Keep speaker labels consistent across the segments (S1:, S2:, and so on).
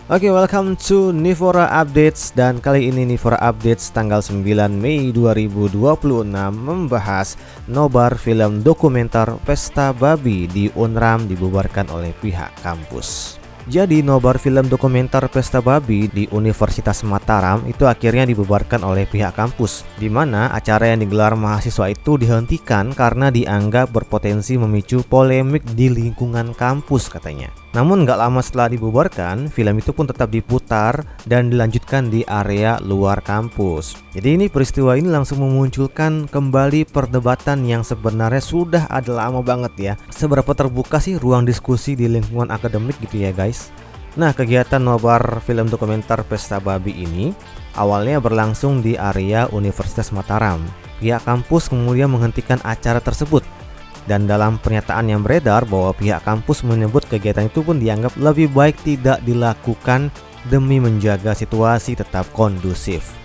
S1: Oke, welcome to Nivora Updates, dan kali ini Nivora Updates tanggal 9 Mei 2026 membahas nobar film dokumenter Pesta Babi di Unram dibubarkan oleh pihak kampus. Jadi nobar film dokumenter Pesta Babi di Universitas Mataram itu akhirnya dibubarkan oleh pihak kampus, di mana acara yang digelar mahasiswa itu dihentikan karena dianggap berpotensi memicu polemik di lingkungan kampus katanya. Namun gak lama setelah dibubarkan, film itu pun tetap diputar dan dilanjutkan di area luar kampus. Jadi ini peristiwa ini langsung memunculkan kembali perdebatan yang sebenarnya sudah ada lama banget ya. Seberapa terbuka sih ruang diskusi di lingkungan akademik gitu ya guys. Nah, kegiatan nobar film dokumenter Pesta Babi ini awalnya berlangsung di area Universitas Mataram. Pihak kampus kemudian menghentikan acara tersebut. Dan dalam pernyataan yang beredar bahwa pihak kampus menyebut kegiatan itu pun dianggap lebih baik tidak dilakukan demi menjaga situasi tetap kondusif.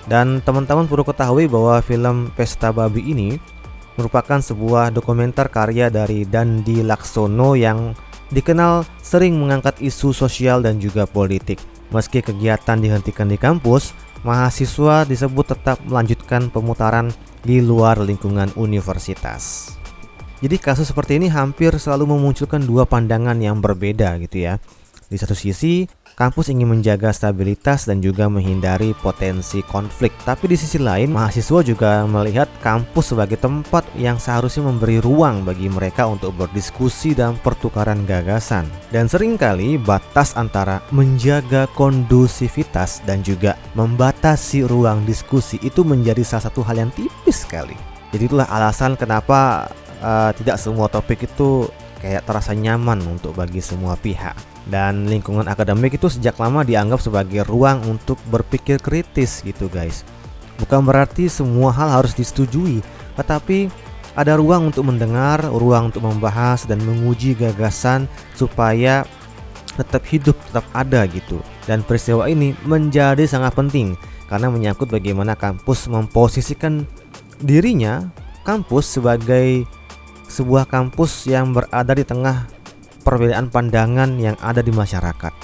S1: Dan teman-teman perlu ketahui bahwa film Pesta Babi ini merupakan sebuah dokumenter karya dari Dandi Laksono yang dikenal sering mengangkat isu sosial dan juga politik. Meski kegiatan dihentikan di kampus, mahasiswa disebut tetap melanjutkan pemutaran di luar lingkungan universitas. Jadi kasus seperti ini hampir selalu memunculkan dua pandangan yang berbeda gitu ya. Di satu sisi, kampus ingin menjaga stabilitas dan juga menghindari potensi konflik. Tapi di sisi lain, mahasiswa juga melihat kampus sebagai tempat yang seharusnya memberi ruang bagi mereka untuk berdiskusi dan pertukaran gagasan. Dan seringkali batas antara menjaga kondusivitas dan juga membatasi ruang diskusi itu menjadi salah satu hal yang tipis sekali. Jadi itulah alasan kenapa tidak semua topik itu kayak terasa nyaman untuk bagi semua pihak. Dan lingkungan akademik itu sejak lama dianggap sebagai ruang untuk berpikir kritis gitu guys. Bukan berarti semua hal harus disetujui, tetapi ada ruang untuk mendengar, ruang untuk membahas dan menguji gagasan supaya tetap hidup, tetap ada gitu. Dan peristiwa ini menjadi sangat penting karena menyangkut bagaimana kampus memposisikan dirinya, kampus sebagai sebuah kampus yang berada di tengah perbedaan pandangan yang ada di masyarakat.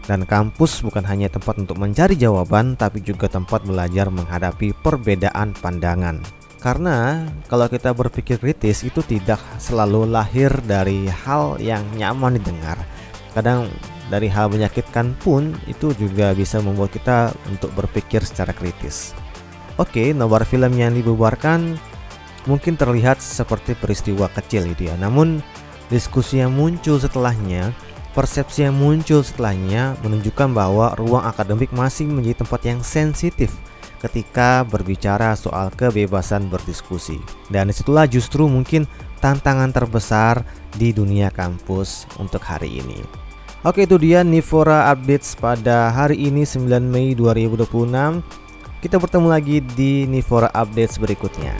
S1: Dan kampus bukan hanya tempat untuk mencari jawaban, tapi juga tempat belajar menghadapi perbedaan pandangan. Karena kalau kita berpikir kritis itu tidak selalu lahir dari hal yang nyaman didengar. Kadang dari hal menyakitkan pun itu juga bisa membuat kita untuk berpikir secara kritis. Oke, nobar film yang dibubarkan mungkin terlihat seperti peristiwa kecil gitu ya. Namun diskusi yang muncul setelahnya, persepsi yang muncul setelahnya menunjukkan bahwa ruang akademik masih menjadi tempat yang sensitif ketika berbicara soal kebebasan berdiskusi. Dan disitulah justru mungkin tantangan terbesar di dunia kampus untuk hari ini. Oke, itu dia Nivora Updates pada hari ini 9 Mei 2026. Kita bertemu lagi di Nivora Updates berikutnya.